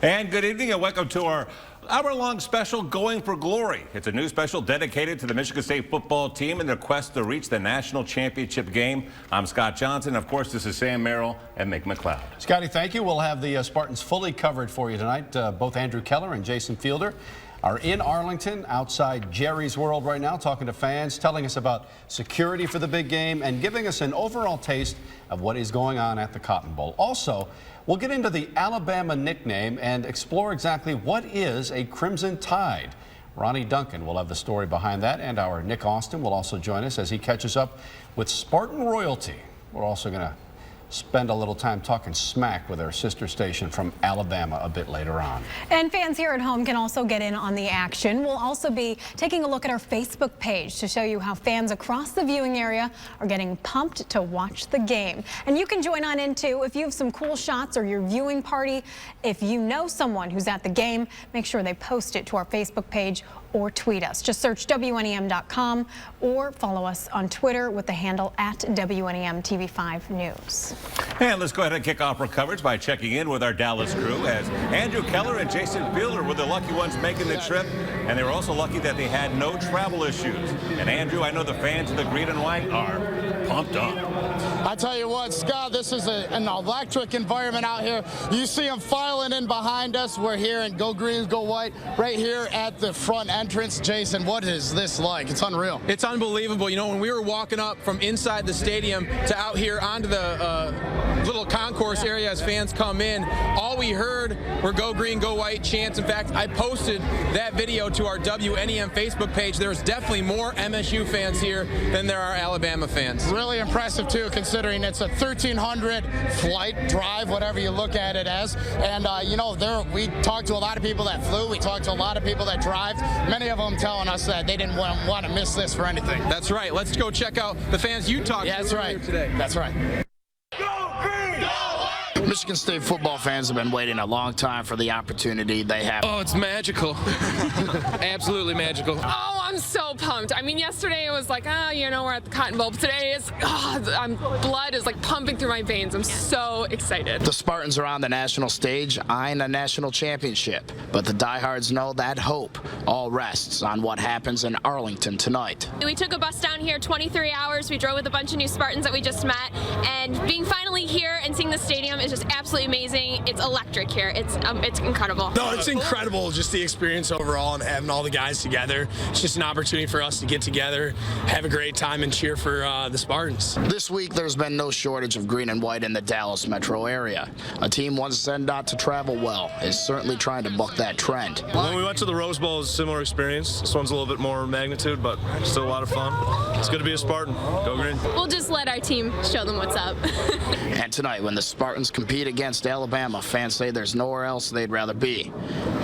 And good evening and welcome to our hour-long special, Going for Glory. It's a new special dedicated to the Michigan State football team in their quest to reach the national championship game. I'm Scott Johnson. Of course, this is Sam Merrill and Mick McLeod. Scotty, thank you. We'll have the Spartans fully covered for you tonight. Both Andrew Keller and Jason Fielder are in Arlington, outside Jerry's World right now, talking to fans, telling us about security for the big game, and giving us an overall taste of what is going on at the Cotton Bowl. Also, we'll get into the Alabama nickname and explore exactly what is a Crimson Tide. Ronnie Duncan will have the story behind that, and our Nick Austin will also join us as he catches up with Spartan royalty. We're also going to spend a little time talking smack with our sister station from Alabama a bit later on. And fans here at home can also get in on the action. We'll also be taking a look at our Facebook page to show you how fans across the viewing area are getting pumped to watch the game. And you can join on in too if you have some cool shots or your viewing party. If you know someone who's at the game, make sure they post it to our Facebook page or tweet us. Just search WNEM.com or follow us on Twitter with the handle at WNEM TV5 News. And let's go ahead and kick off our coverage by checking in with our Dallas crew, as Andrew Keller and Jason Fielder were the lucky ones making the trip, and they were also lucky that they had no travel issues. And Andrew, I know the fans of the green and white are pumped up. I tell you what, Scott, this is an electric environment out here. You see them filing in behind us. We're here in Go Green, Go White, right here at the front entrance. Jason, what is this like? It's unreal. It's unbelievable. You know, when we were walking up from inside the stadium to out here onto the little concourse area as fans come in, all we heard were Go Green, Go White chants. In fact, I posted that video to our WNEM Facebook page. There's definitely more MSU fans here than there are Alabama fans. Really impressive, too, considering it's a 1,300 flight, drive, whatever you look at it as. And, you know, we talked to a lot of people that flew. We talked to a lot of people that drive. Many of them telling us that they didn't want to miss this for anything. That's right. Let's go check out the fans you talked to earlier today. That's right. Michigan State football fans have been waiting a long time for the opportunity they have. Oh, it's magical. Absolutely magical. Oh, I'm so pumped. I mean, yesterday it was like, you know, we're at the Cotton Bowl. But today it's, blood is like pumping through my veins. I'm so excited. The Spartans are on the national stage, eyeing a national championship. But the diehards know that hope all rests on what happens in Arlington tonight. We took a bus down here, 23 hours. We drove with a bunch of new Spartans that we just met. And being finally here and seeing the stadium is just absolutely amazing. It's electric here. It's incredible. No, it's incredible, just the experience overall and having all the guys together. It's just an opportunity for us to get together, have a great time, and cheer for the Spartans. This week, there's been no shortage of green and white in the Dallas metro area. A team once said not to travel well is certainly trying to buck that trend. When we went to the Rose Bowl, it was a similar experience. This one's a little bit more magnitude, but still a lot of fun. It's good to be a Spartan. Go green. We'll just let our team show them what's up. And tonight, when the Spartans compete against Alabama, fans say there's nowhere else they'd rather be.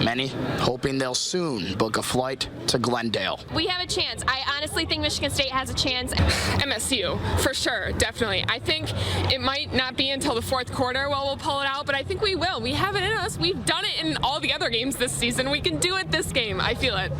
Many hoping they'll soon book a flight to Glendale. We have a chance. I honestly think Michigan State has a chance. MSU, for sure, definitely. I think it might not be until the fourth quarter while we'll pull it out, but I think we will. We have it in us. We've done it in all the other games this season. We can do it this game. I feel it.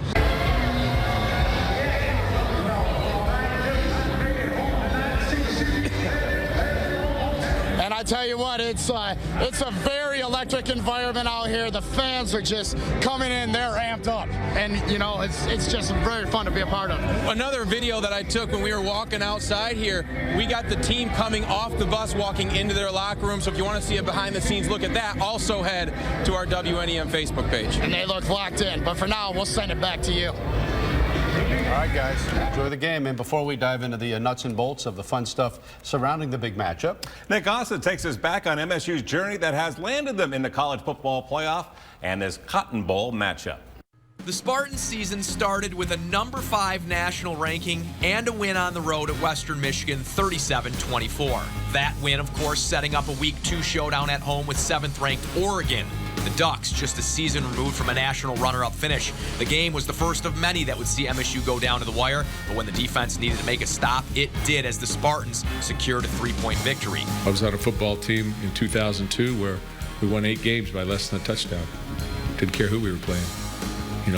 And I tell you what, it's a very electric environment out here. The fans are just coming in, they're amped up. And, you know, it's just very fun to be a part of. Another video that I took when we were walking outside here, we got the team coming off the bus, walking into their locker room. So if you want to see a behind-the-scenes look at that, also head to our WNEM Facebook page. And they look locked in. But for now, we'll send it back to you. All right, guys, enjoy the game. And before we dive into the nuts and bolts of the fun stuff surrounding the big matchup, Nick Austin takes us back on MSU's journey that has landed them in the college football playoff and this Cotton Bowl matchup. The Spartans season started with a number 5 national ranking and a win on the road at Western Michigan, 37-24. That win, of course, setting up a Week 2 showdown at home with 7th-ranked Oregon. The Ducks, just a season removed from a national runner-up finish. The game was the first of many that would see MSU go down to the wire, but when the defense needed to make a stop, it did as the Spartans secured a 3-point victory. I was on a football team in 2002 where we won 8 games by less than a touchdown. Didn't care who we were playing.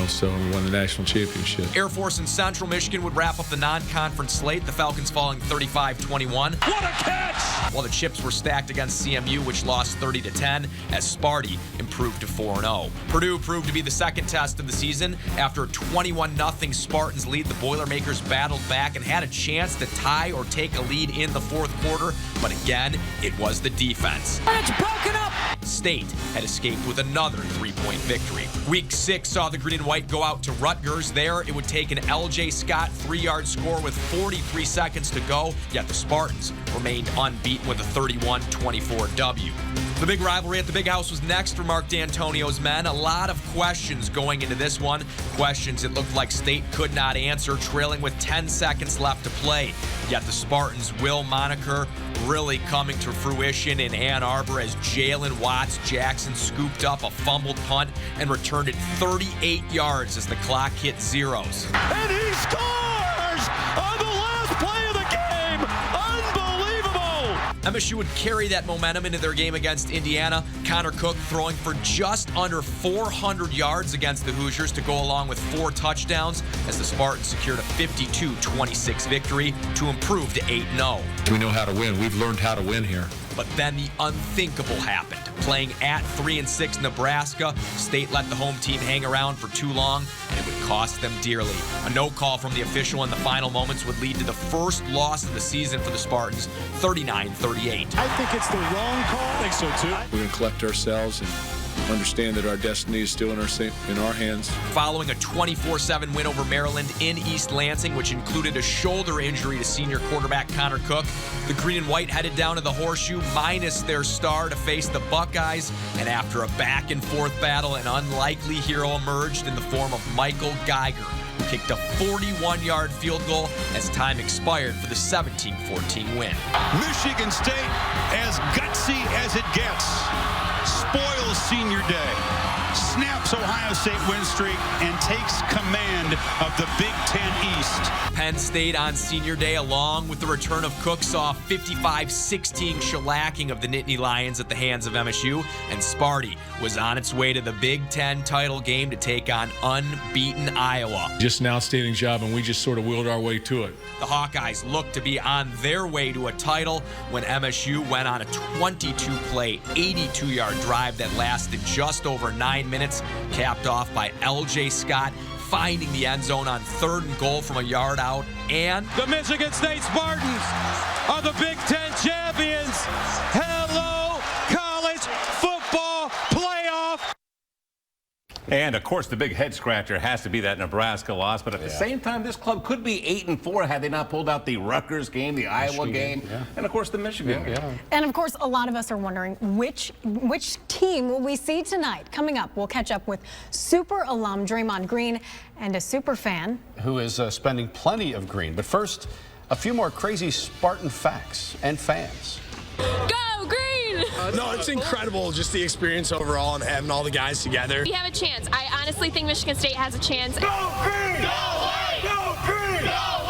so we won the national championship. Air Force and Central Michigan would wrap up the non-conference slate, the Falcons falling 35-21. What a catch! While the chips were stacked against CMU, which lost 30-10, as Sparty improved to 4-0. Purdue proved to be the second test of the season. After a 21-0 Spartans lead, the Boilermakers battled back and had a chance to tie or take a lead in the fourth quarter, but again, it was the defense. It's broken up! State had escaped with another 3-point victory. Week 6 saw the green and white go out to Rutgers. There, it would take an L.J. Scott 3-yard score with 43 seconds to go, yet the Spartans remained unbeaten with a 31-24 W. The big rivalry at the Big House was next for Mark D'Antonio's men. A lot of questions going into this one. Questions it looked like State could not answer, trailing with 10 seconds left to play. Yet the Spartans' Will moniker really coming to fruition in Ann Arbor as Jalen Watts Jackson scooped up a fumbled punt and returned it 38 yards as the clock hit zeros. And he scores on the last play of the game! Unbelievable! MSU would carry that momentum into their game against Indiana. Connor Cook throwing for just under 400 yards against the Hoosiers to go along with 4 touchdowns as the Spartans secured a 52-26 victory to improve to 8-0. We know how to win. We've learned how to win here. But then the unthinkable happened. Playing at 3-6 Nebraska, State let the home team hang around for too long, and it would cost them dearly. A no call from the official in the final moments would lead to the first loss of the season for the Spartans, 39-38. I think it's the wrong call. I think so too. We're going to collect ourselves and understand that our destiny is still in our hands. Following a 24-7 win over Maryland in East Lansing, which included a shoulder injury to senior quarterback Connor Cook, the Green and White headed down to the Horseshoe minus their star to face the Buckeyes, and after a back-and-forth battle, an unlikely hero emerged in the form of Michael Geiger, who kicked a 41-yard field goal as time expired for the 17-14 win. Michigan State, as gutsy as it gets, spoils senior day, snaps Ohio State win streak, and takes command of the Big Ten East. Penn State on senior day, along with the return of Cook, saw a 55-16 shellacking of the Nittany Lions at the hands of MSU, and Sparty was on its way to the Big Ten title game to take on unbeaten Iowa. Just an outstanding job, and we just sort of willed our way to it. The Hawkeyes looked to be on their way to a title when MSU went on a 22-play, 82-yard drive that lasted just over 9 minutes, capped off by L.J. Scott finding the end zone on 3rd and goal from a yard out, and The Michigan State Spartans are the Big Ten champions. Hello, college football playoff. And, of course, the big head-scratcher has to be that Nebraska loss. But at the same time, this club could be 8-4 had they not pulled out the Rutgers game, the Iowa game, and, of course, the Michigan game. And, of course, a lot of us are wondering which team will we see tonight? Coming up, we'll catch up with super alum Draymond Green and a super fan who is spending plenty of green. But first, a few more crazy Spartan facts and fans. Go Green! No, it's incredible, just the experience overall and having all the guys together. We have a chance. I honestly think Michigan State has a chance. Go Green! Go White! Go Green! Go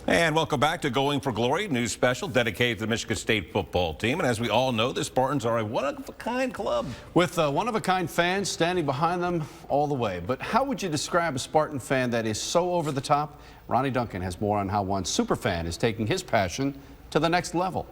And welcome back to Going for Glory, news special dedicated to the Michigan State football team. And as we all know, the Spartans are a one-of-a-kind club. With one-of-a-kind fans standing behind them all the way. But how would you describe a Spartan fan that is so over the top? Ronnie Duncan has more on how one superfan is taking his passion to the next level.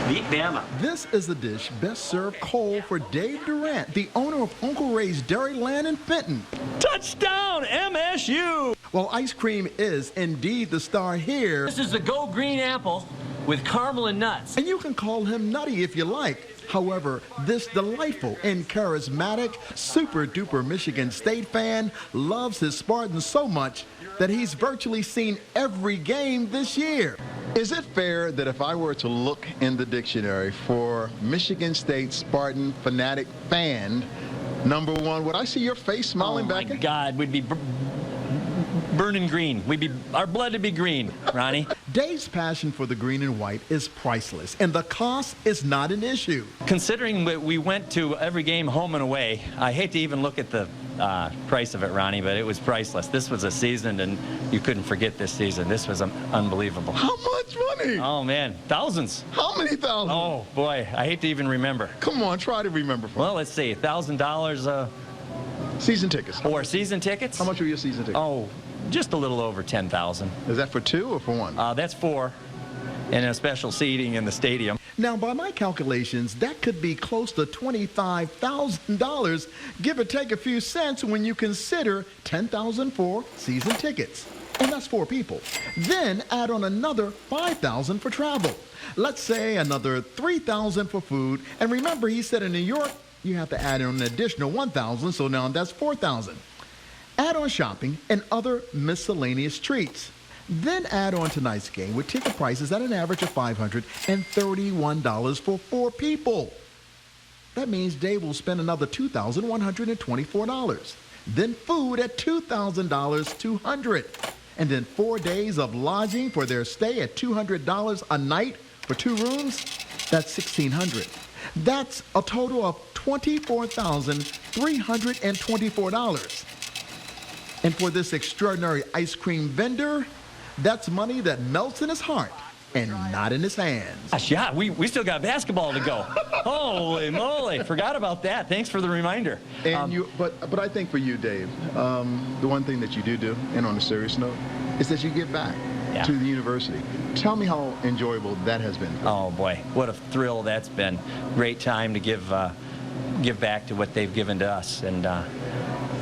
Meet Bama. This is the dish best served cold for Dave Durant, the owner of Uncle Ray's Dairyland in Fenton. Touchdown, MSU! Well, ice cream is indeed the star here. This is the Go Green Apple with caramel and nuts. And you can call him Nutty if you like. However, this delightful and charismatic, super-duper Michigan State fan loves his Spartans so much that he's virtually seen every game this year. Is it fair that if I were to look in the dictionary for Michigan State Spartan fanatic fan, number one, would I see your face smiling back? Oh my God, we'd be burning green. Our blood would be green, Ronnie. Dave's passion for the green and white is priceless, and the cost is not an issue. Considering we went to every game home and away, I hate to even look at the price of it, Ronnie, but it was priceless. This was a season, and you couldn't forget this season. This was unbelievable. How much money? Oh, man, thousands. How many thousands? Oh, boy, I hate to even remember. Come on, try to remember. Well, let's see, $1,000. Season tickets. Or season tickets? How much were your season tickets? Oh, just a little over 10,000. Is that for two or for one? That's four, and a special seating in the stadium. Now, by my calculations, that could be close to $25,000, give or take a few cents when you consider $10,000 for season tickets. And that's 4 people. Then add on another $5,000 for travel. Let's say another $3,000 for food. And remember, he said in New York, you have to add in an additional $1,000, so now that's $4,000. Add on shopping and other miscellaneous treats. Then add on tonight's game with ticket prices at an average of $531 for 4 people. That means Dave will spend another $2,124. Then food at $2,000, $200. And then 4 days of lodging for their stay at $200 a night for 2 rooms. That's $1,600. That's a total of $24,324. And for this extraordinary ice cream vendor, that's money that melts in his heart and not in his hands. Gosh, yeah, we still got basketball to go. Holy moly, forgot about that. Thanks for the reminder. And but I think for you, Dave, the one thing that you do, and on a serious note, is that you give back to the university. Tell me how enjoyable that has been. Oh boy, what a thrill that's been. Great time to give back to what they've given to us, and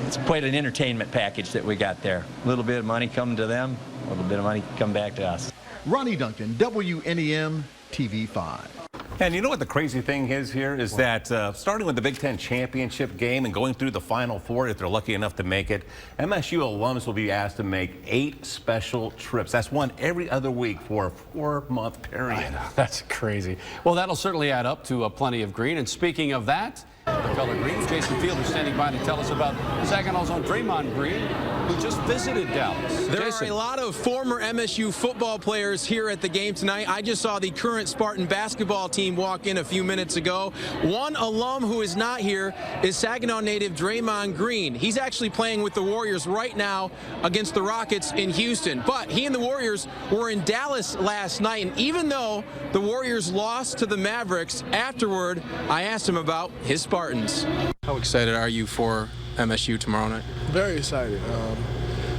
it's quite an entertainment package that we got there. A little bit of money coming to them, a little bit of money come back to us. Ronnie Duncan, WNEM TV 5. And you know what the crazy thing is here is that starting with the Big Ten championship game and going through the Final Four, if they're lucky enough to make it, MSU alums will be asked to make 8 special trips. That's one every other week for a 4-month period. That's crazy. Well, that'll certainly add up to plenty of green. And speaking of that, the color green, Jason Fielder standing by to tell us about Saginaw's own Draymond Green, who just visited Dallas. There are a lot of former MSU football players here at the game tonight. I just saw the current Spartan basketball team walk in a few minutes ago. One alum who is not here is Saginaw native Draymond Green. He's actually playing with the Warriors right now against the Rockets in Houston. But he and the Warriors were in Dallas last night, and even though the Warriors lost to the Mavericks, afterward, I asked him about his Spartans. How excited are you for MSU tomorrow night? Very excited. I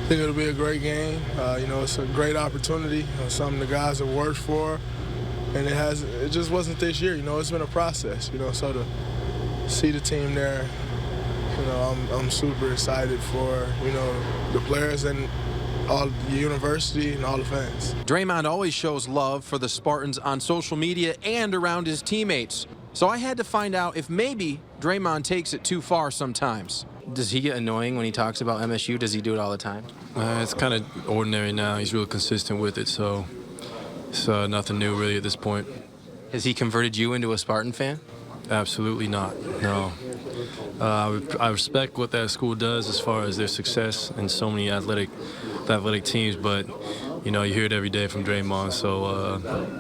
think it'll be a great game. It's a great opportunity, something the guys have worked for, and it just wasn't this year. It's been a process. So to see the team there, I'm super excited for the players and all the university and all the fans. Draymond always shows love for the Spartans on social media and around his teammates. So I had to find out if maybe Draymond takes it too far sometimes. Does he get annoying when he talks about MSU? Does he do it all the time? It's kind of ordinary now. He's real consistent with it, so it's nothing new really at this point. Has he converted you into a Spartan fan? Absolutely not, no. I respect what that school does as far as their success and so many athletic teams, but you hear it every day from Draymond, so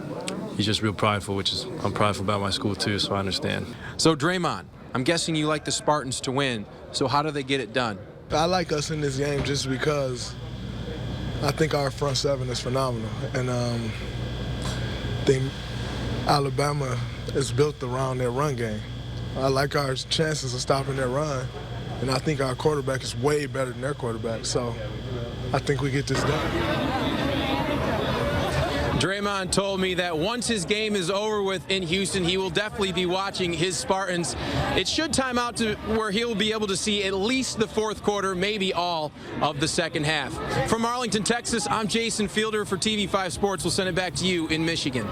he's just real prideful, I'm prideful about my school too, so I understand. So Draymond, I'm guessing you like the Spartans to win, so how do they get it done? I like us in this game just because I think our front seven is phenomenal, and I think Alabama is built around their run game. I like our chances of stopping their run, and I think our quarterback is way better than their quarterback, so I think we get this done. Draymond told me that once his game is over with in Houston, he will definitely be watching his Spartans. It should time out to where he'll be able to see at least the fourth quarter, maybe all of the second half. From Arlington, Texas, I'm Jason Fielder for TV5 Sports. We'll send it back to you in Michigan.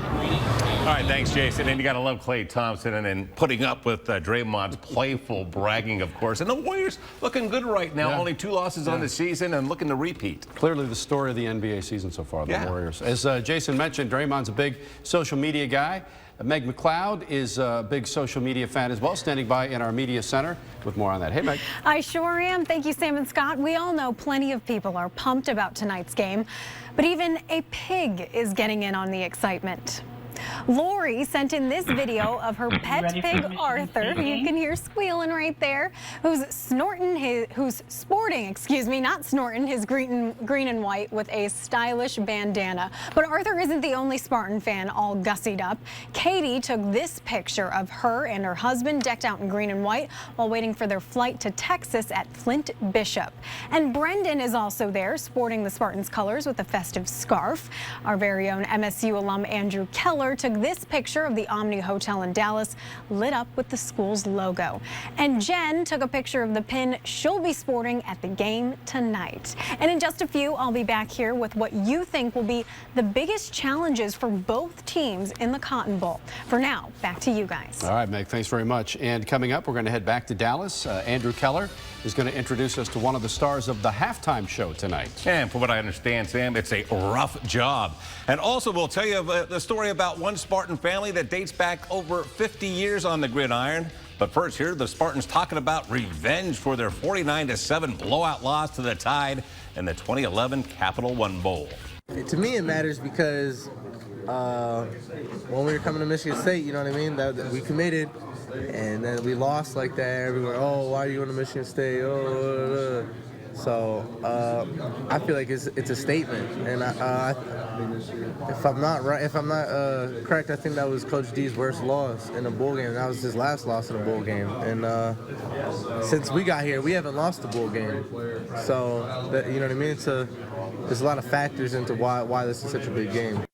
All right, thanks, Jason. And you got to love Klay Thompson and putting up with Draymond's playful bragging, of course. And the Warriors looking good right now. Only 2 losses on the season and looking to repeat. Clearly the story of the NBA season so far, the Warriors. As Jason mentioned, Draymond's a big social media guy. Meg McLeod is a big social media fan as well, standing by in our media center with more on that. Hey, Meg. I sure am. Thank you, Sam and Scott. We all know plenty of people are pumped about tonight's game, but even a pig is getting in on the excitement. Lori sent in this video of her pet pig Arthur, who you can hear squealing right there, who's sporting his green and white with a stylish bandana. But Arthur isn't the only Spartan fan all gussied up. Katie took this picture of her and her husband decked out in green and white while waiting for their flight to Texas at Flint Bishop. And Brendan is also there, sporting the Spartans colors with a festive scarf. Our very own MSU alum Andrew Keller took this picture of the Omni Hotel in Dallas, lit up with the school's logo. And Jen took a picture of the pin she'll be sporting at the game tonight. And in just a few, I'll be back here with what you think will be the biggest challenges for both teams in the Cotton Bowl. For now, back to you guys. All right, Meg, thanks very much. And coming up, we're going to head back to Dallas. Andrew Keller is going to introduce us to one of the stars of the halftime show tonight. And from what I understand, Sam, it's a rough job. And also, we'll tell you the story about one Spartan family that dates back over 50 years on the gridiron. But first, here are the Spartans talking about revenge for their 49-7 blowout loss to the Tide in the 2011 Capital One Bowl. To me, it matters because when we were coming to Michigan State, you know what I mean, that we committed, and then we lost like that everywhere. Oh, why are you going to Michigan State? Oh, so I feel like it's a statement, and if I'm not correct, I think that was Coach D's worst loss in a bowl game. That was his last loss in a bowl game, and since we got here, we haven't lost a bowl game. So you know what I mean. There's a lot of factors into why this is such a big game.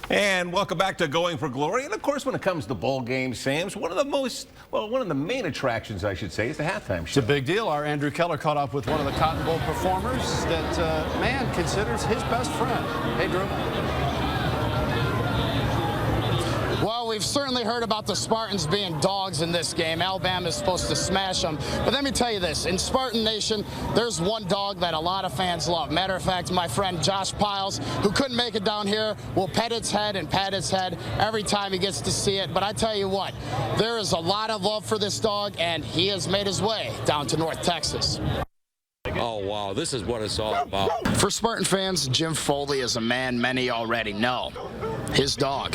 And welcome back to Going for Glory. And of course, when it comes to bowl games, Sam's, one of the main attractions, I should say, is the halftime show. It's a big deal. Our Andrew Keller caught up with one of the Cotton Bowl performers that man considers his best friend. Hey, Drew. Well, we've certainly heard about the Spartans being dogs in this game. Alabama is supposed to smash them. But let me tell you this. In Spartan Nation, there's one dog that a lot of fans love. Matter of fact, my friend Josh Piles, who couldn't make it down here, will pet its head and pat its head every time he gets to see it. But I tell you what, there is a lot of love for this dog, and he has made his way down to North Texas. Oh, wow, this is what it's all about. For Spartan fans, Jim Foley is a man many already know. His dog.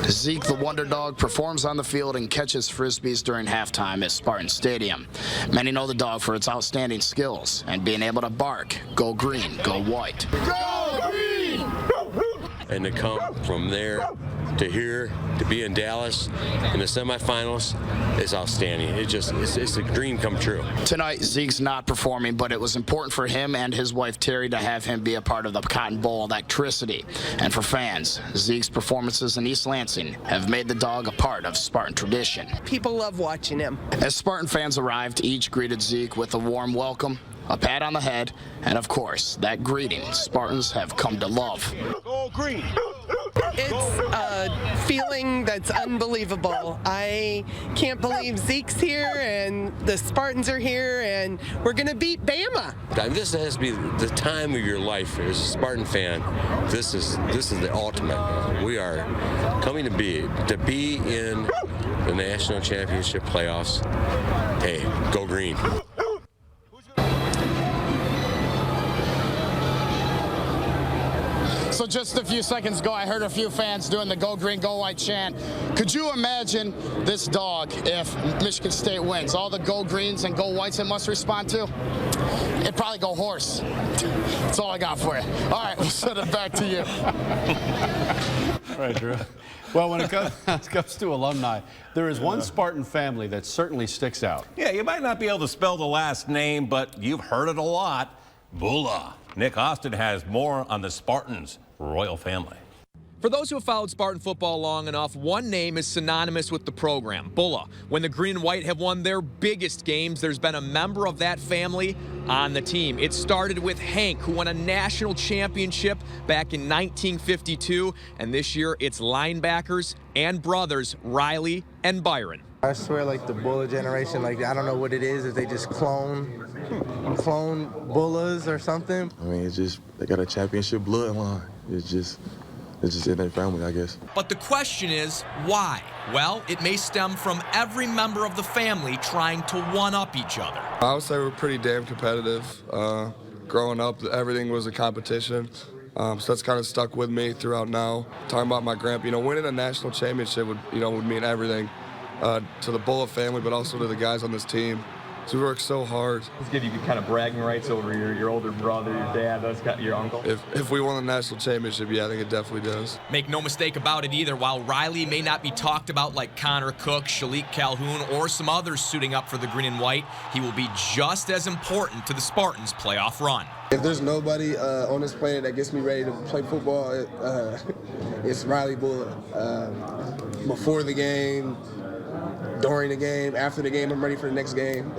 Zeke the Wonder Dog performs on the field and catches frisbees during halftime at Spartan Stadium. Many know the dog for its outstanding skills and being able to bark, go green, go white. Go green! And to come from there to here, to be in Dallas in the semifinals is outstanding. It's a dream come true. Tonight, Zeke's not performing, but it was important for him and his wife Terry to have him be a part of the Cotton Bowl electricity. And for fans, Zeke's performances in East Lansing have made the dog a part of Spartan tradition. People love watching him. As Spartan fans arrived, each greeted Zeke with a warm welcome, a pat on the head, and of course, that greeting Spartans have come to love. Go green! It's a feeling that's unbelievable. I can't believe Zeke's here and the Spartans are here and we're going to beat Bama. This has to be the time of your life as a Spartan fan. This is the ultimate. We are coming to be in the national championship playoffs. Hey, go green. So just a few seconds ago, I heard a few fans doing the go green, go white chant. Could you imagine this dog if Michigan State wins? All the go greens and go whites it must respond to? It'd probably go horse. That's all I got for you. All right, we'll send it back to you. All right, Drew. Well, when it comes to alumni, there is one Spartan family that certainly sticks out. Yeah, you might not be able to spell the last name, but you've heard it a lot. Bulla. Nick Austin has more on the Spartans' royal family. For those who have followed Spartan football long enough, one name is synonymous with the program, Bulla. When the Green and White have won their biggest games, there's been a member of that family on the team. It started with Hank, who won a national championship back in 1952, and this year it's linebackers and brothers Riley and Byron. I swear, like the Bulla generation, like I don't know what it is, if they just clone Bullas or something. I mean, it's just, they got a championship bloodline. It's just in their family, I guess. But the question is, why? Well, it may stem from every member of the family trying to one-up each other. I would say we're pretty damn competitive. Growing up, everything was a competition. So that's kind of stuck with me throughout now. Talking about my grandpa, winning a national championship would mean everything to the Bulla family, but also to the guys on this team. So we work so hard. Does it give you kind of bragging rights over your older brother, your dad, your uncle? If we won the national championship, yeah, I think it definitely does. Make no mistake about it either, while Riley may not be talked about like Connor Cook, Shalik Calhoun, or some others suiting up for the Green and White, he will be just as important to the Spartans' playoff run. If there's nobody on this planet that gets me ready to play football, it's Riley Bulla. Before the game, during the game, after the game, I'm ready for the next game.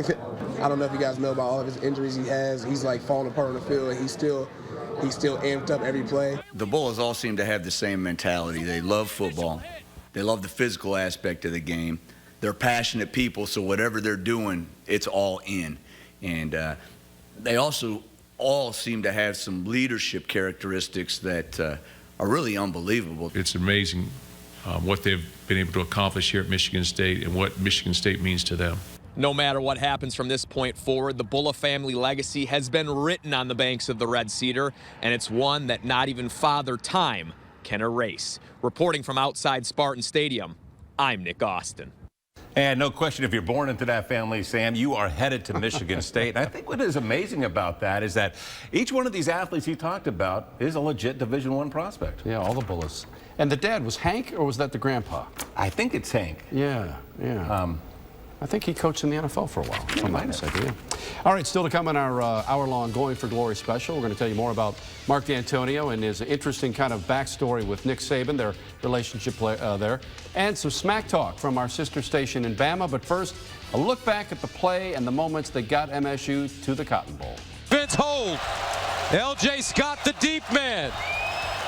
I don't know if you guys know about all of his injuries he has. He's like falling apart on the field, and he's still amped up every play. The Bulls all seem to have the same mentality. They love football. They love the physical aspect of the game. They're passionate people, so whatever they're doing, it's all in. And they also all seem to have some leadership characteristics that are really unbelievable. It's amazing what they've been able to accomplish here at Michigan State and what Michigan State means to them. No matter what happens from this point forward, the Bulla family legacy has been written on the banks of the Red Cedar, and it's one that not even Father Time can erase. Reporting from outside Spartan Stadium, I'm Nick Austin. And no question, if you're born into that family, Sam, you are headed to Michigan State. And I think what is amazing about that is that each one of these athletes he talked about is a legit Division I prospect. Yeah, all the Bullas. And the dad was Hank, or was that the grandpa? I think it's Hank. Yeah, yeah. I think he coached in the NFL for a while. Something like this idea. All right, still to come in our hour-long Going for Glory special. We're going to tell you more about Mark D'Antonio and his interesting kind of backstory with Nick Saban, their relationship there, and some smack talk from our sister station in Bama. But first, a look back at the play and the moments that got MSU to the Cotton Bowl. Vince hold. L.J. Scott, the deep man.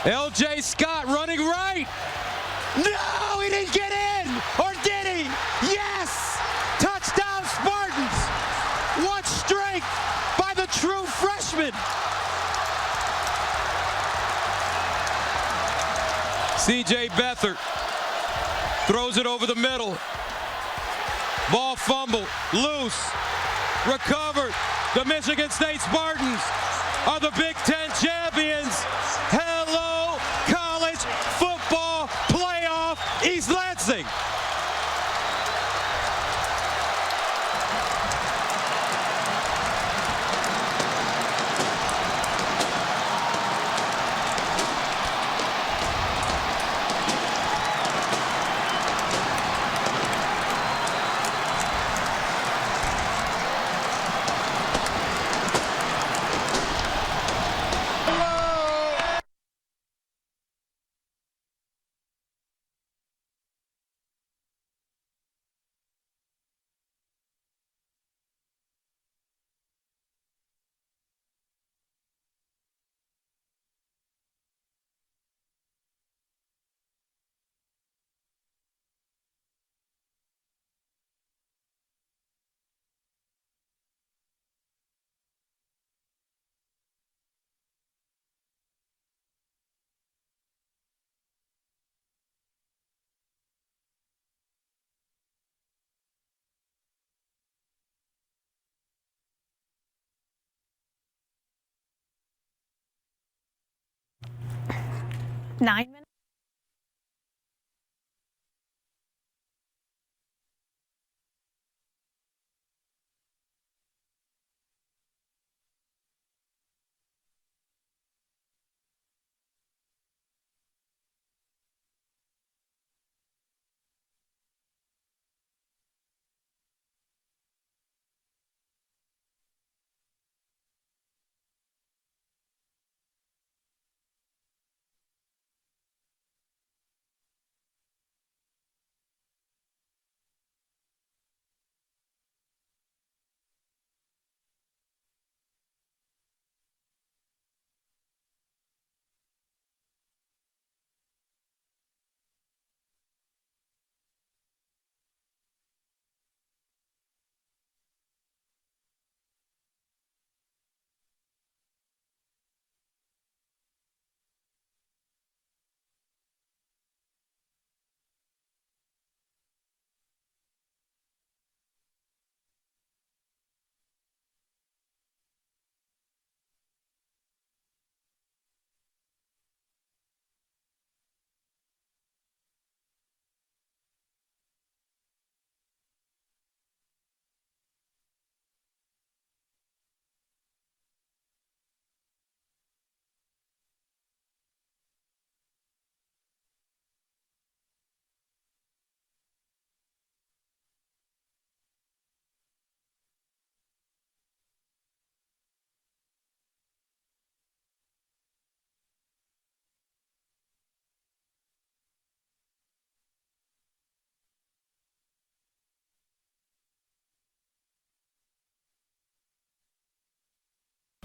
L.J. Scott running right. No, he didn't get in. Or did he? Yes! Touchdown Spartans. What strength by the true freshman. C.J. Beathard throws it over the middle. Ball fumble, loose, recovered. The Michigan State Spartans are the Big Ten champions. Hello, college football playoff, East Lansing. Nine minutes.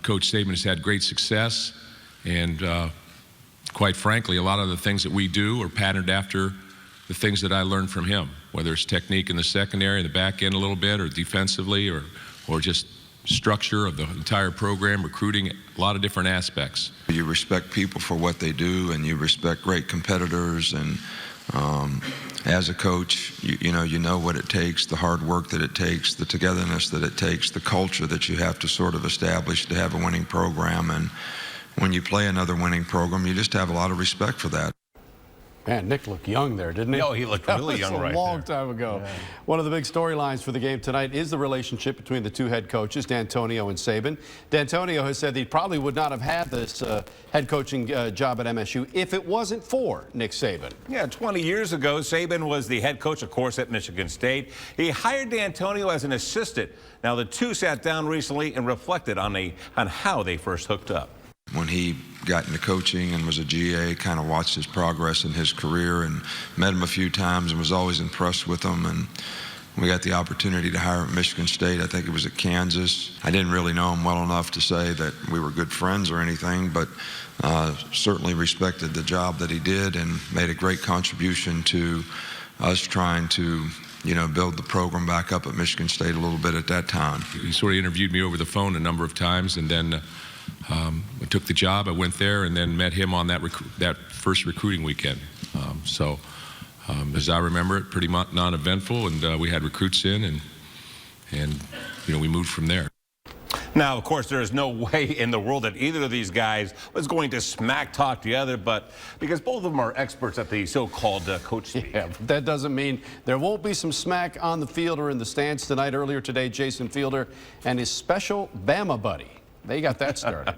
Coach Saban has had great success, and quite frankly, a lot of the things that we do are patterned after the things that I learned from him, whether it's technique in the secondary, in the back end a little bit, or defensively, or just structure of the entire program, recruiting, a lot of different aspects. You respect people for what they do, and you respect great competitors, and as a coach, you know what it takes, the hard work that it takes, the togetherness that it takes, the culture that you have to sort of establish to have a winning program. And when you play another winning program, you just have a lot of respect for that. Man, Nick looked young there, didn't he? No, he looked really young right there. A long time ago. Yeah. One of the big storylines for the game tonight is the relationship between the two head coaches, D'Antonio and Saban. D'Antonio has said he probably would not have had this head coaching job at MSU if it wasn't for Nick Saban. Yeah, 20 years ago, Saban was the head coach, of course, at Michigan State. He hired D'Antonio as an assistant. Now, the two sat down recently and reflected on how they first hooked up. When he got into coaching and was a GA, kind of watched his progress in his career and met him a few times and was always impressed with him. And we got the opportunity to hire him at Michigan State. I think it was at Kansas. I didn't really know him well enough to say that we were good friends or anything, but certainly respected the job that he did and made a great contribution to us trying to build the program back up at Michigan State a little bit at that time. He sort of interviewed me over the phone a number of times, and then I took the job. I went there and then met him on that first recruiting weekend. As I remember it, pretty non-eventful, and we had recruits in, and we moved from there. Now, of course, there is no way in the world that either of these guys was going to smack talk the other, but because both of them are experts at the so-called coach speak. Yeah, but that doesn't mean there won't be some smack on the field or in the stands tonight. Earlier today, Jason Fielder and his special Bama buddy. They got that started.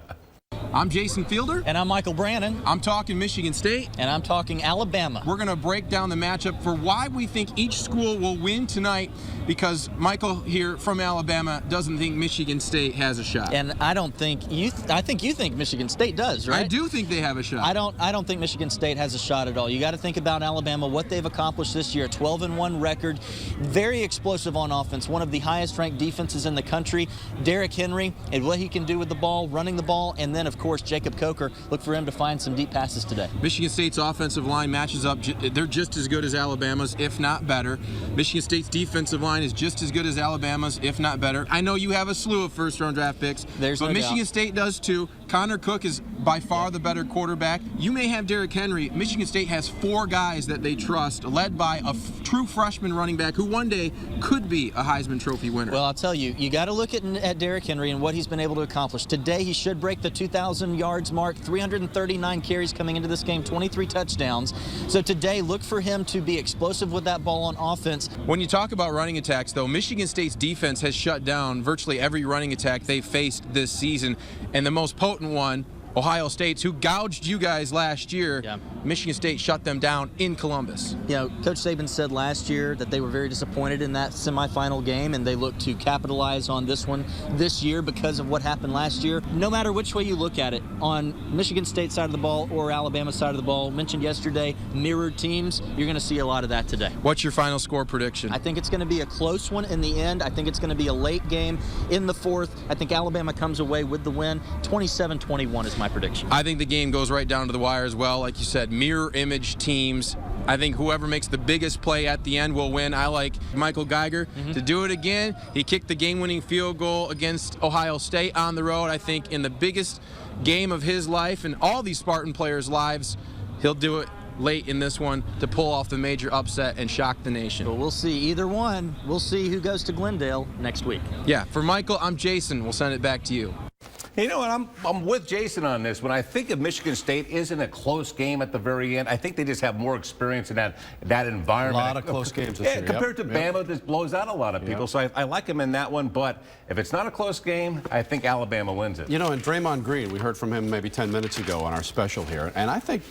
I'm Jason Fielder. And I'm Michael Brannon. I'm talking Michigan State. And I'm talking Alabama. We're going to break down the matchup for why we think each school will win tonight, because Michael here from Alabama doesn't think Michigan State has a shot. And I don't think I think you think Michigan State does, right? I do think they have a shot. I don't think Michigan State has a shot at all. You got to think about Alabama, what they've accomplished this year, 12-1 record, very explosive on offense, one of the highest ranked defenses in the country. Derrick Henry and what he can do with the ball, running the ball, and then of course Jacob Coker, look for him to find some deep passes today. Michigan State's offensive line matches up. They're just as good as Alabama's, if not better. Michigan State's defensive line is just as good as Alabama's, if not better. I know you have a slew of first-round draft picks, but Michigan State does too. Connor Cook is by far the better quarterback. You may have Derrick Henry. Michigan State has 4 guys that they trust, led by a true freshman running back who one day could be a Heisman Trophy winner. Well, I'll tell you, you got to look at Derrick Henry and what he's been able to accomplish. Today, he should break the 2,000 yards mark, 339 carries coming into this game, 23 touchdowns. So today, look for him to be explosive with that ball on offense. When you talk about running attacks, though, Michigan State's defense has shut down virtually every running attack they've faced this season, and the most potent one, Ohio State's, who gouged you guys last year. Yeah. Michigan State shut them down in Columbus. Coach Saban said last year that they were very disappointed in that semifinal game, and they look to capitalize on this one this year because of what happened last year. No matter which way you look at it, on Michigan State side of the ball or Alabama side of the ball, mentioned yesterday, mirrored teams, you're going to see a lot of that today. What's your final score prediction? I think it's going to be a close one in the end. I think it's going to be a late game in the fourth. I think Alabama comes away with the win. 27-21 is my prediction. I think the game goes right down to the wire as well. Like you said, mirror image teams. I think whoever makes the biggest play at the end will win. I like Michael Geiger to do it again. He kicked the game-winning field goal against Ohio State on the road. I think in the biggest game of his life and all these Spartan players' lives, he'll do it late in this one to pull off the major upset and shock the nation. But we'll see either one. We'll see who goes to Glendale next week. Yeah, for Michael, I'm Jason. We'll send it back to you. You know what? I'm with Jason on this. When I think of Michigan State isn't a close game at the very end, I think they just have more experience in that environment. A lot of close games this year. Compared to Bama, this blows out a lot of people. So I like them in that one. But if it's not a close game, I think Alabama wins it. And Draymond Green, we heard from him maybe 10 minutes ago on our special here. And I think,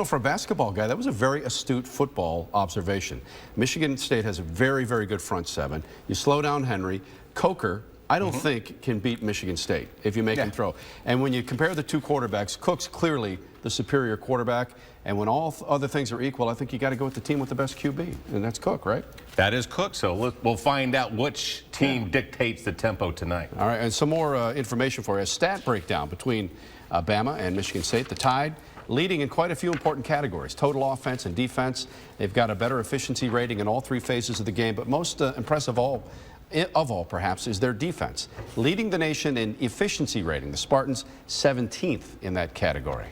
for a basketball guy, that was a very astute football observation. Michigan State has a very, very good front seven. You slow down Henry. Coker, I don't think can beat Michigan State if you make him throw. And when you compare the two quarterbacks, Cook's clearly the superior quarterback. And when all other things are equal, I think you got to go with the team with the best QB, and that's Cook, right? That is Cook. So we'll find out which team dictates the tempo tonight. All right, and some more information for you. A stat breakdown between Bama and Michigan State. The Tide leading in quite a few important categories: total offense and defense. They've got a better efficiency rating in all 3 phases of the game, but most impressive of all, perhaps, is their defense. Leading the nation in efficiency rating, the Spartans 17th in that category.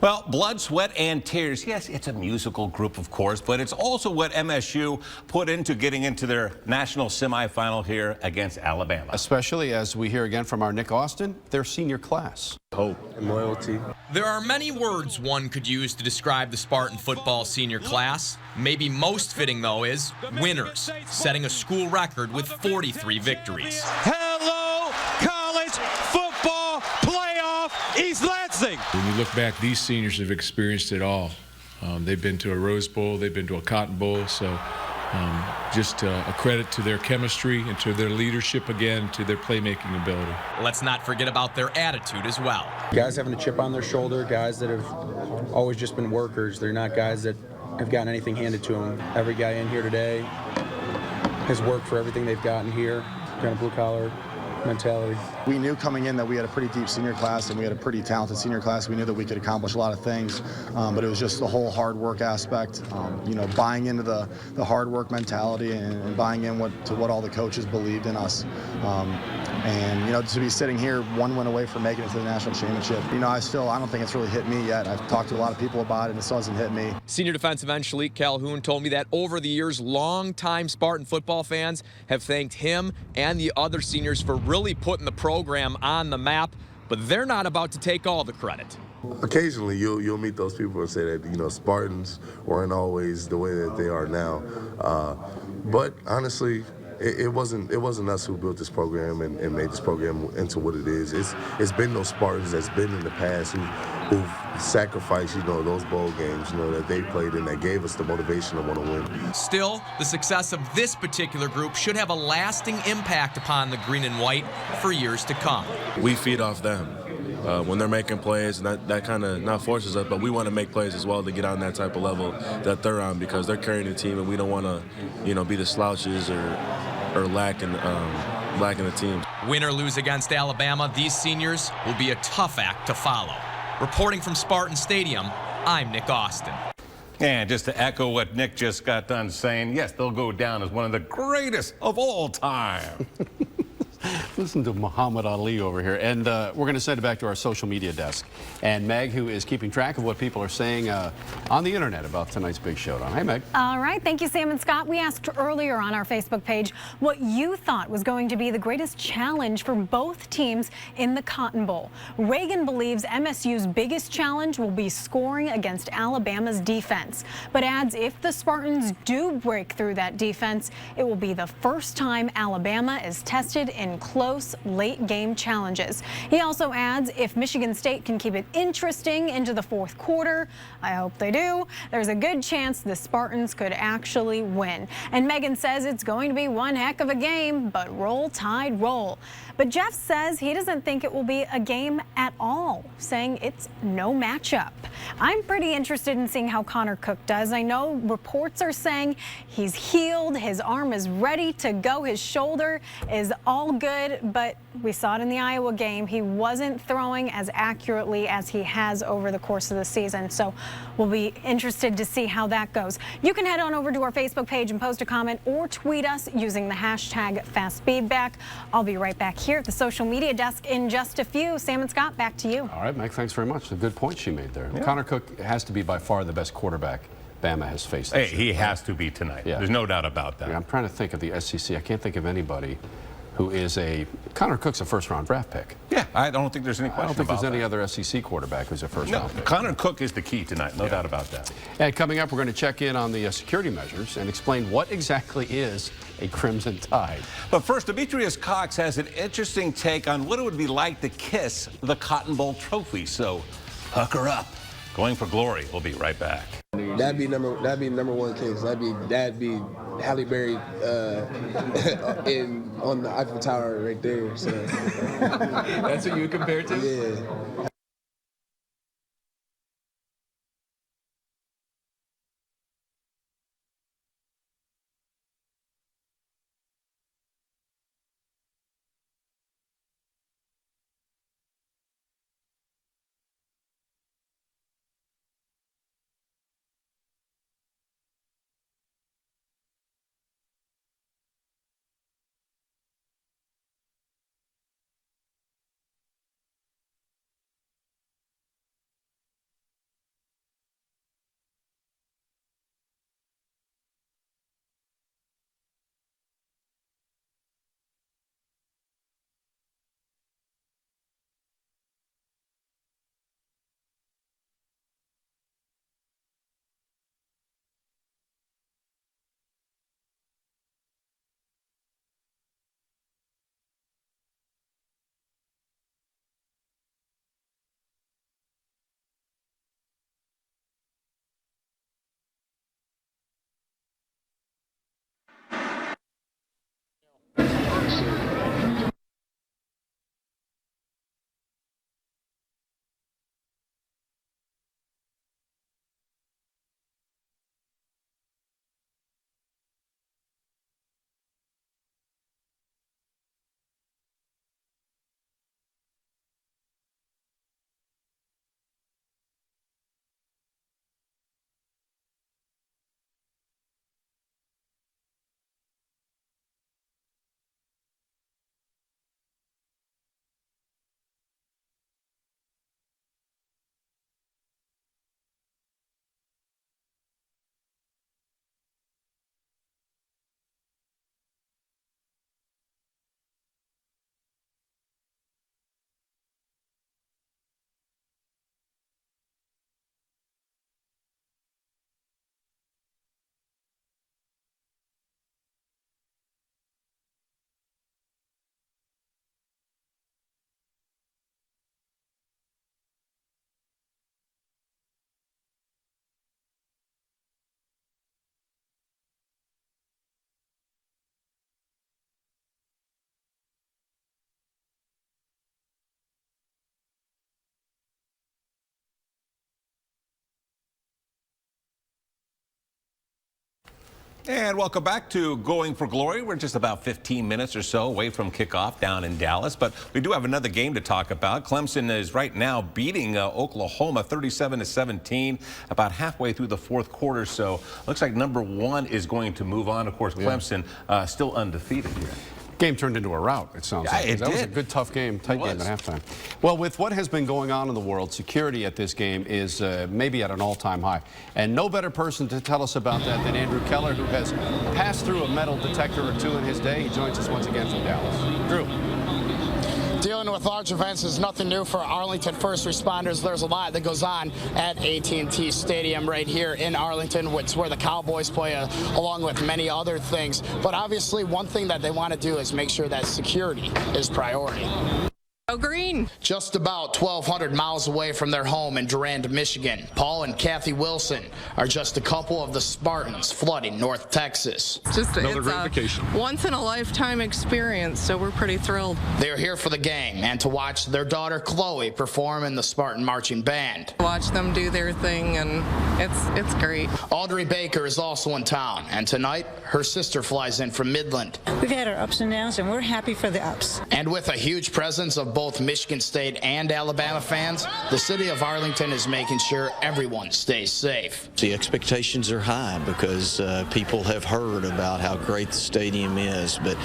Well, blood, sweat, and tears. Yes, it's a musical group, of course, but it's also what MSU put into getting into their national semifinal here against Alabama. Especially as we hear again from our Nick Austin, their senior class. Hope and loyalty. There are many words one could use to describe the Spartan football senior class. Maybe most fitting, though, is winners, setting a school record with 43 victories. Hello, college football playoff, East Lansing. When you look back, these seniors have experienced it all. They've been to a Rose Bowl, they've been to a Cotton Bowl, so just a credit to their chemistry and to their leadership again, to their playmaking ability. Let's not forget about their attitude as well. Guys having a chip on their shoulder, guys that have always just been workers. They're not guys that have gotten anything handed to them. Every guy in here today has worked for everything they've gotten here, kind of blue-collar mentality. We knew coming in that we had a pretty deep senior class and we had a pretty talented senior class. We knew that we could accomplish a lot of things, but it was just the whole hard work aspect, buying into the hard work mentality and buying in to what all the coaches believed in us. To be sitting here 1 win away from making it to the national championship, I don't think it's really hit me yet. I've talked to a lot of people about it and it still hasn't hit me. Senior defensive end Shalik Calhoun told me that over the years, longtime Spartan football fans have thanked him and the other seniors for really putting the program on the map, but they're not about to take all the credit. Occasionally, you'll meet those people and say that, Spartans weren't always the way that they are now. But honestly, it wasn't us who built this program and made this program into what it is. It's been those Spartans that's been in the past who've sacrificed, those bowl games, that they played and that gave us the motivation to want to win. Still, the success of this particular group should have a lasting impact upon the green and white for years to come. We feed off them. When they're making plays, and that kind of not forces us, but we want to make plays as well to get on that type of level that they're on because they're carrying the team, and we don't want to, be the slouches or lacking the team. Win or lose against Alabama, these seniors will be a tough act to follow. Reporting from Spartan Stadium, I'm Nick Austin. And just to echo what Nick just got done saying, yes, they'll go down as one of the greatest of all time. Listen to Muhammad Ali over here. And we're going to send it back to our social media desk. And Meg, who is keeping track of what people are saying on the internet about tonight's big showdown. Hey, Meg. All right. Thank you, Sam and Scott. We asked earlier on our Facebook page what you thought was going to be the greatest challenge for both teams in the Cotton Bowl. Reagan believes MSU's biggest challenge will be scoring against Alabama's defense, but adds if the Spartans do break through that defense, it will be the first time Alabama is tested in close late game challenges. He also adds if Michigan State can keep it interesting into the fourth quarter, I hope they do, there's a good chance the Spartans could actually win. And Megan says it's going to be one heck of a game, but roll tide roll. But Jeff says he doesn't think it will be a game at all, saying it's no matchup. I'm pretty interested in seeing how Connor Cook does. I know reports are saying he's healed, his arm is ready to go, his shoulder is all good, but we saw it in the Iowa game. He wasn't throwing as accurately as he has over the course of the season, so we'll be interested to see how that goes. You can head on over to our Facebook page and post a comment or tweet us using the hashtag FastFeedback. I'll be right back here at the social media desk in just a few. Sam and Scott, back to you. All right, Meg, thanks very much. A good point she made there. Yeah. Connor Cook has to be by far the best quarterback Bama has faced this year. He has to be tonight. Yeah. There's no doubt about that. Yeah, I'm trying to think of the SEC. I can't think of anybody who is Connor Cook's a first-round draft pick. Yeah, I don't think there's any question about that. I don't think there's any other SEC quarterback who's a first-round pick. Connor Cook is the key tonight, no doubt about that. And coming up, we're going to check in on the security measures and explain what exactly is a Crimson Tide. But first, Demetrius Cox has an interesting take on what it would be like to kiss the Cotton Bowl trophy. So, pucker up. Going for glory. We'll be right back. That'd be number one case. That'd be Halle Berry on the Eiffel Tower right there. So. That's what you compare to? Yeah. And welcome back to Going for Glory. We're just about 15 minutes or so away from kickoff down in Dallas, but we do have another game to talk about. Clemson is right now beating Oklahoma 37-17, about halfway through the fourth quarter. So looks like number one is going to move on. Of course, Clemson still undefeated here. Game turned into a rout, it sounds like. It that was a did. good, tough game, tight game at halftime. Well, with what has been going on in the world, security at this game is maybe at an all-time high. And no better person to tell us about that than Andrew Keller, who has passed through a metal detector or two in his day. He joins us once again from Dallas. Drew. Dealing with large events is nothing new for Arlington first responders. There's a lot that goes on at AT&T Stadium right here in Arlington. It's where the Cowboys play, along with many other things. But obviously, one thing that they want to do is make sure that security is priority. Go green. Just about 1,200 miles away from their home in Durand, Michigan, Paul and Kathy Wilson are just a couple of the Spartans flooding North Texas. Just another great vacation. Once-in-a-lifetime experience, so we're pretty thrilled. They're here for the game and to watch their daughter Chloe perform in the Spartan Marching Band. Watch them do their thing, and it's great. Audrey Baker is also in town, and tonight her sister flies in from Midland. We've had our ups and downs, and we're happy for the ups. And with a huge presence of both Michigan State and Alabama fans, the city of Arlington is making sure everyone stays safe. The expectations are high because people have heard about how great the stadium is, but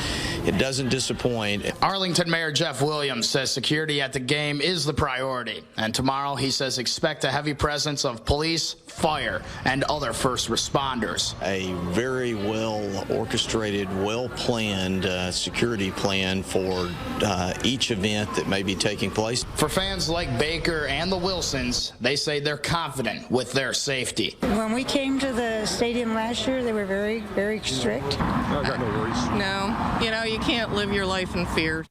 it doesn't disappoint. Arlington Mayor Jeff Williams says security at the game is the priority, and tomorrow he says expect a heavy presence of police, fire, and other first responders. A very well orchestrated, well planned security plan for each event that may be taking place. For fans like Baker and the Wilsons, they say they're confident with their safety. When we came to the stadium last year, they were very, very strict. I got no worries. No, you know, you can't live your life in fear.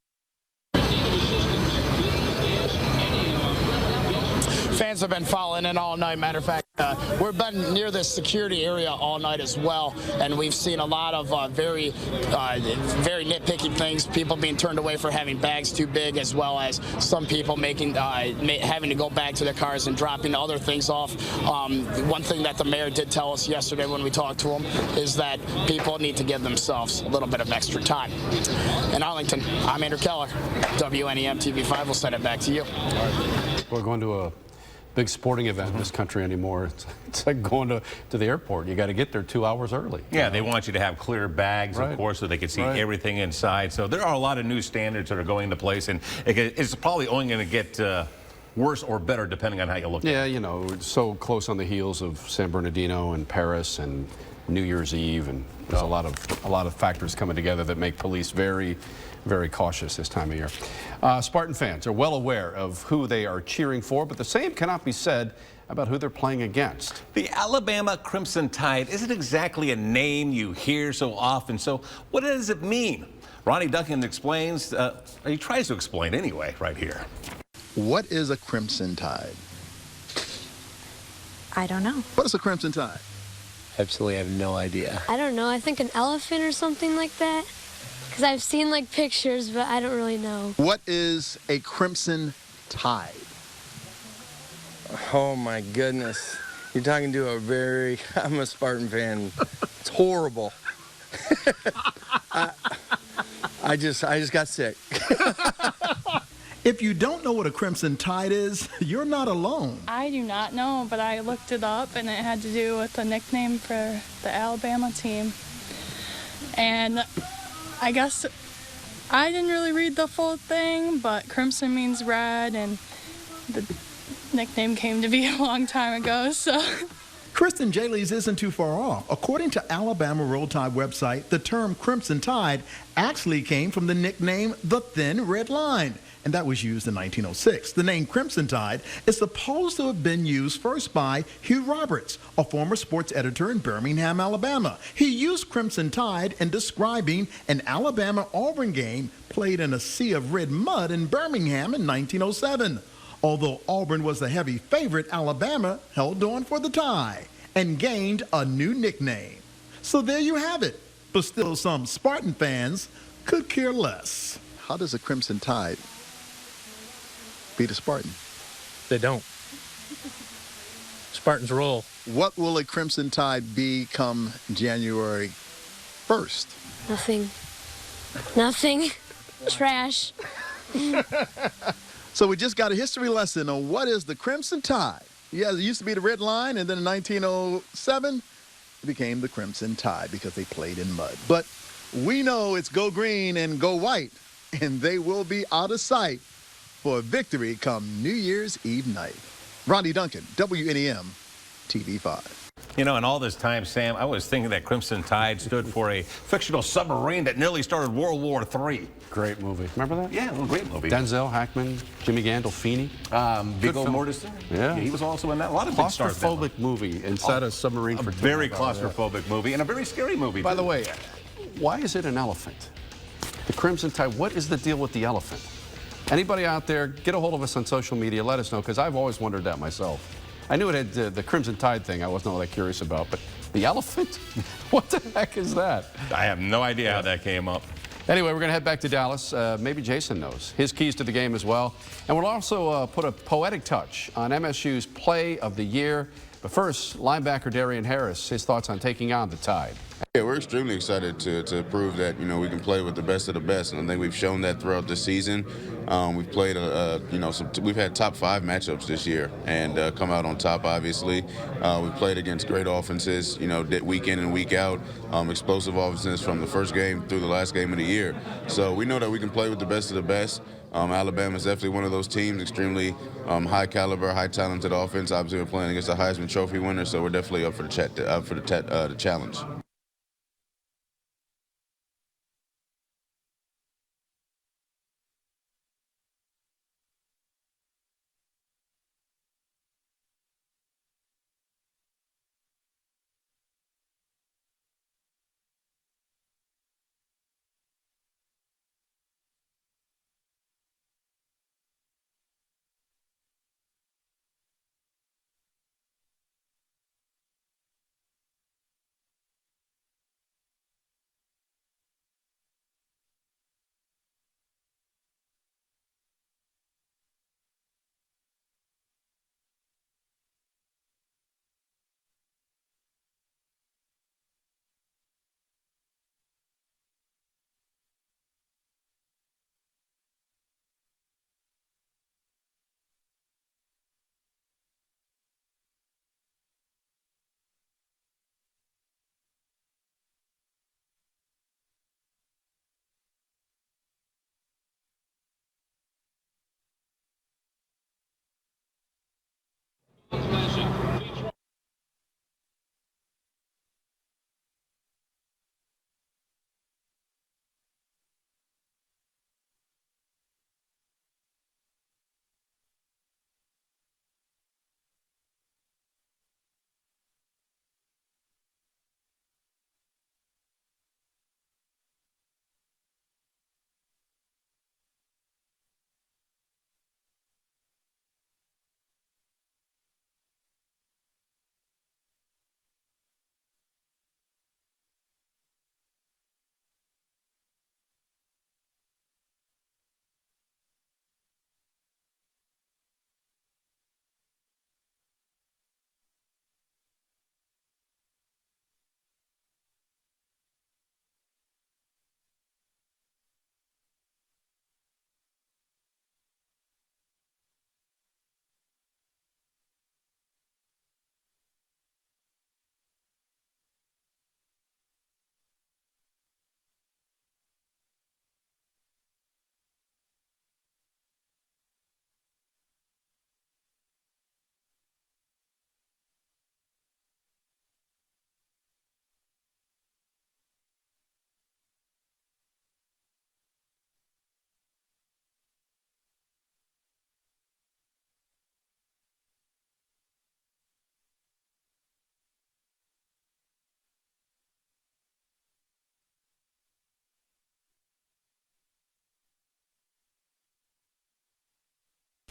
Fans have been following in all night. Matter of fact, we've been near this security area all night as well, and we've seen a lot of very nitpicky things. People being turned away for having bags too big, as well as some people having to go back to their cars and dropping other things off. One thing that the mayor did tell us yesterday when we talked to him is that people need to give themselves a little bit of extra time. In Arlington, I'm Andrew Keller. WNEM TV5 will send it back to you. We're going to a big sporting event in this country anymore. It's like going to the airport. You got to get there 2 hours early. Yeah, they want you to have clear bags, of course, so they can see everything inside. So there are a lot of new standards that are going into place, and it's probably only going to get worse or better depending on how you look at it. Yeah, you know, so close on the heels of San Bernardino and Paris and New Year's Eve, and there's a lot of factors coming together that make police very, very cautious this time of year. Spartan fans are well aware of who they are cheering for, but the same cannot be said about who they're playing against. The Alabama Crimson Tide isn't exactly a name you hear so often, so what does it mean? Ronnie Duncan explains, or he tries to explain anyway, right here. What is a Crimson Tide? I don't know. What is a Crimson Tide? Absolutely have no idea. I don't know. I think an elephant or something like that. Because I've seen like pictures, but I don't really know. What is a Crimson Tide? Oh my goodness. You're talking to I'm a Spartan fan. It's horrible. I just got sick. If you don't know what a Crimson Tide is, you're not alone. I do not know, but I looked it up, and it had to do with the nickname for the Alabama team. And I guess I didn't really read the full thing, but crimson means red, and the nickname came to be a long time ago, so. Kristen Jaylees isn't too far off. According to Alabama Roll Tide website, the term Crimson Tide actually came from the nickname the Thin Red Line, and that was used in 1906. The name Crimson Tide is supposed to have been used first by Hugh Roberts, a former sports editor in Birmingham, Alabama. He used Crimson Tide in describing an Alabama-Auburn game played in a sea of red mud in Birmingham in 1907. Although Auburn was the heavy favorite, Alabama held on for the tie and gained a new nickname. So there you have it. But still, some Spartan fans could care less. How does a Crimson Tide beat a Spartan? They don't. Spartans roll. What will a Crimson Tide be come January 1st? Nothing. Nothing. Trash. So we just got a history lesson on what is the Crimson Tide. Yeah, it used to be the Red Line, and then in 1907, it became the Crimson Tide because they played in mud. But we know it's go green and go white, and they will be out of sight for a victory come New Year's Eve night. Ronnie Duncan, WNEM, TV5. You know, in all this time, Sam, I was thinking that Crimson Tide stood for a fictional submarine that nearly started World War III. Great movie. Remember that? Yeah, a great movie. Denzel, Hackman, Jimmy Gandolfini. Viggo Mortensen. Yeah. He was also in that. A lot of big stars. Claustrophobic movie inside a submarine for 2 very claustrophobic movie and a very scary movie. By the way, why is it an elephant? The Crimson Tide, what is the deal with the elephant? Anybody out there, get a hold of us on social media. Let us know, because I've always wondered that myself. I knew it had the Crimson Tide thing I wasn't all that curious about, but the elephant? What the heck is that? I have no idea how that came up. Anyway, we're going to head back to Dallas. Maybe Jason knows. His keys to the game as well. And we'll also put a poetic touch on MSU's Play of the Year. But first, linebacker Darian Harris, his thoughts on taking on the Tide. Yeah, we're extremely excited to prove that, you know, we can play with the best of the best, and I think we've shown that throughout the season. We've played, we've had top 5 matchups this year and come out on top, obviously. We've played against great offenses, you know, week in and week out, explosive offenses from the first game through the last game of the year. So we know that we can play with the best of the best. Alabama is definitely one of those teams, extremely high caliber, high talented offense. Obviously, we're playing against a Heisman Trophy winner, so we're definitely up for the challenge.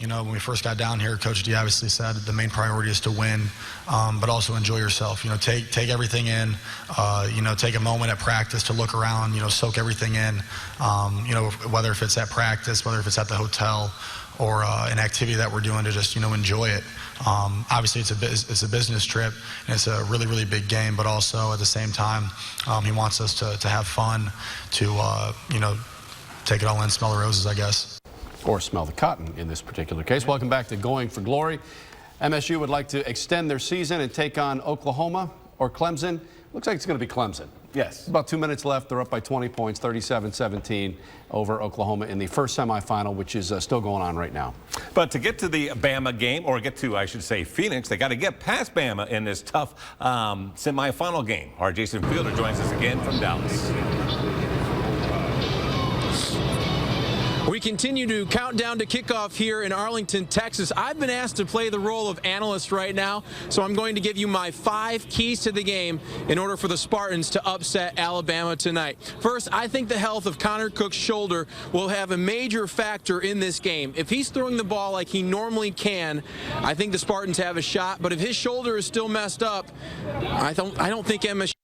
You know, when we first got down here, Coach D obviously said the main priority is to win, but also enjoy yourself. You know, take everything in. You know, take a moment at practice to look around. You know, soak everything in. You know, whether if it's at practice, whether if it's at the hotel, or an activity that we're doing to just, enjoy it. Obviously, it's a business trip, and it's a really, really big game, but also at the same time, he wants us to have fun, to, take it all in, smell the roses, I guess. Or smell the cotton in this particular case. Welcome back to Going for Glory. MSU would like to extend their season and take on Oklahoma or Clemson. Looks like it's going to be Clemson. Yes. About 2 minutes left. They're up by 20 points, 37-17 over Oklahoma in the first semifinal, which is still going on right now. But to get to the Bama game, or get to, I should say, Phoenix, they got to get past Bama in this tough semifinal game. Our Jason Fielder joins us again from Dallas. We continue to count down to kickoff here in Arlington, Texas. I've been asked to play the role of analyst right now, so I'm going to give you my 5 keys to the game in order for the Spartans to upset Alabama tonight. First, I think the health of Connor Cook's shoulder will have a major factor in this game. If he's throwing the ball like he normally can, I think the Spartans have a shot, but if his shoulder is still messed up, I don't think MSU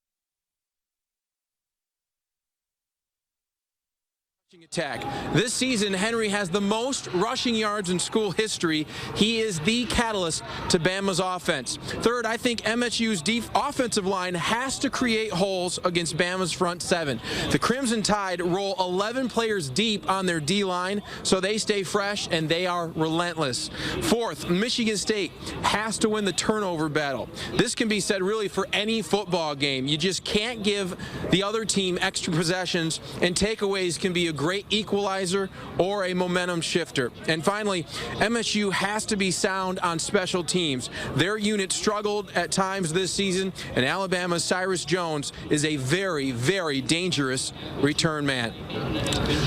attack. This season, Henry has the most rushing yards in school history. He is the catalyst to Bama's offense. Third, I think MSU's offensive line has to create holes against Bama's front 7. The Crimson Tide roll 11 players deep on their D-line, so they stay fresh and they are relentless. Fourth, Michigan State has to win the turnover battle. This can be said really for any football game. You just can't give the other team extra possessions, and takeaways can be a great equalizer or a momentum shifter. And finally, MSU has to be sound on special teams. Their unit struggled at times this season, and Alabama's Cyrus Jones is a very, very dangerous return man.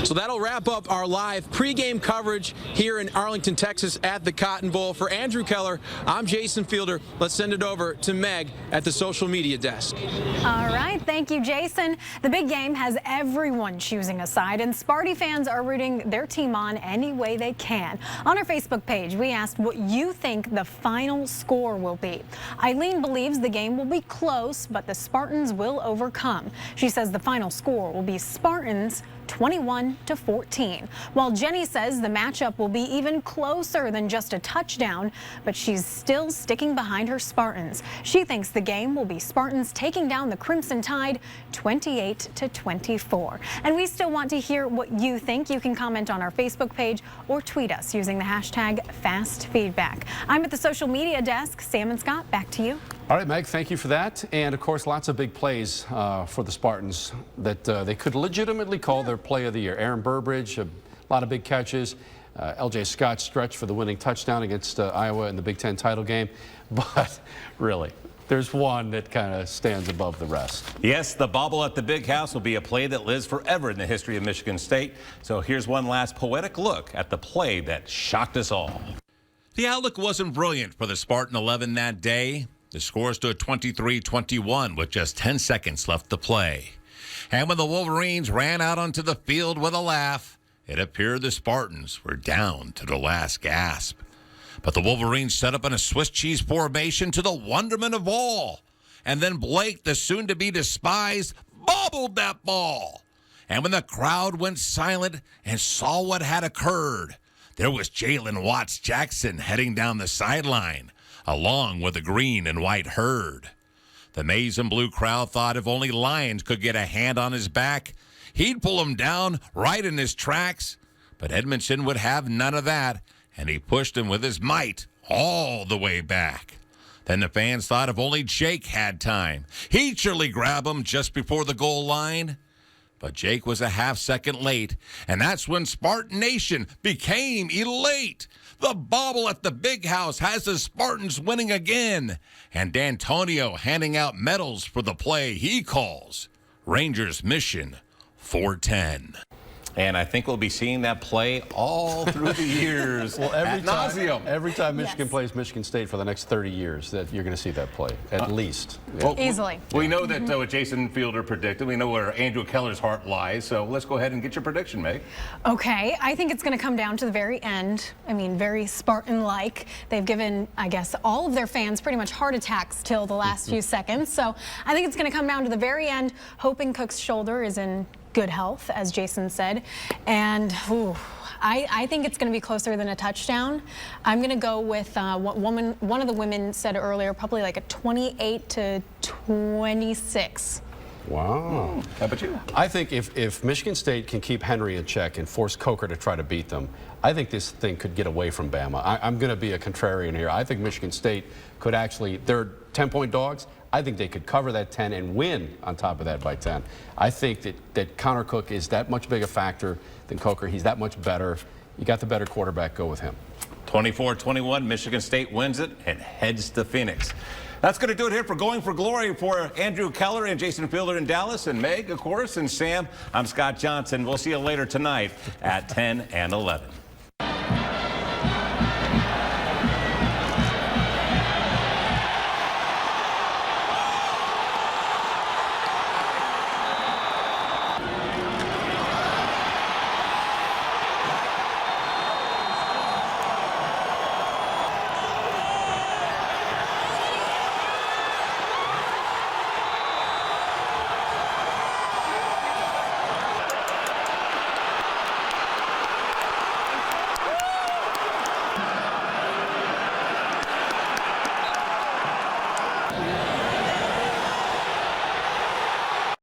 So that'll wrap up our live pregame coverage here in Arlington, Texas at the Cotton Bowl. For Andrew Keller, I'm Jason Fielder. Let's send it over to Meg at the social media desk. All right, thank you, Jason. The big game has everyone choosing a side, and Sparty fans are rooting their team on any way they can. On our Facebook page, we asked what you think the final score will be. Eileen believes the game will be close, but the Spartans will overcome. She says the final score will be Spartans 21-14. While Jenny says the matchup will be even closer than just a touchdown, but she's still sticking behind her Spartans. She thinks the game will be Spartans taking down the Crimson Tide 28-24. And we still want to hear what you think. You can comment on our Facebook page or tweet us using the hashtag FastFeedback. I'm at the social media desk. Sam and Scott, back to you. All right, Meg, thank you for that. And, of course, lots of big plays for the Spartans that they could legitimately call their play of the year. Aaron Burbridge, a lot of big catches. L.J. Scott stretched for the winning touchdown against Iowa in the Big Ten title game. But, really, there's one that kind of stands above the rest. Yes, the bobble at the Big House will be a play that lives forever in the history of Michigan State. So here's one last poetic look at the play that shocked us all. The outlook wasn't brilliant for the Spartan 11 that day. The score stood 23-21 with just 10 seconds left to play. And when the Wolverines ran out onto the field with a laugh, it appeared the Spartans were down to the last gasp. But the Wolverines set up in a Swiss cheese formation to the wonderment of all. And then Blake, the soon-to-be despised, bobbled that ball. And when the crowd went silent and saw what had occurred, there was Jalen Watts Jackson heading down the sideline, along with the green and white herd. The maize and blue crowd thought if only Lions could get a hand on his back, he'd pull him down right in his tracks. But Edmondson would have none of that, and he pushed him with his might all the way back. Then the fans thought if only Jake had time, he'd surely grab him just before the goal line. But Jake was a half-second late, and that's when Spartan Nation became elate. The bobble at the Big House has the Spartans winning again, and D'Antonio handing out medals for the play he calls Rangers Mission 410. And I think we'll be seeing that play all through the years. Well, every time Michigan Yes. plays Michigan State for the next 30 years, that you're going to see that play, at least. Yeah. Well, Easily. We know that what Jason Fielder predicted. We know where Andrew Keller's heart lies. So let's go ahead and get your prediction, Meg. Okay, I think it's going to come down to the very end. I mean, very Spartan-like. They've given, I guess, all of their fans pretty much heart attacks till the last few seconds. So I think it's going to come down to the very end, hoping Cook's shoulder is in good health, as Jason said. And I think it's going to be closer than a touchdown. I'm going to go with what one of the women said earlier, probably like a 28-26. Wow. How about you? I think if Michigan State can keep Henry in check and force Coker to try to beat them, I think this thing could get away from Bama. I'm going to be a contrarian here. I think Michigan State could actually, they're 10-point dogs. I think they could cover that 10 and win on top of that by 10. I think that Connor Cook is that much bigger factor than Coker. He's that much better. You got the better quarterback, go with him. 24-21, Michigan State wins it and heads to Phoenix. That's going to do it here for Going for Glory for Andrew Keller and Jason Fielder in Dallas, and Meg, of course, and Sam. I'm Scott Johnson. We'll see you later tonight at 10 and 11.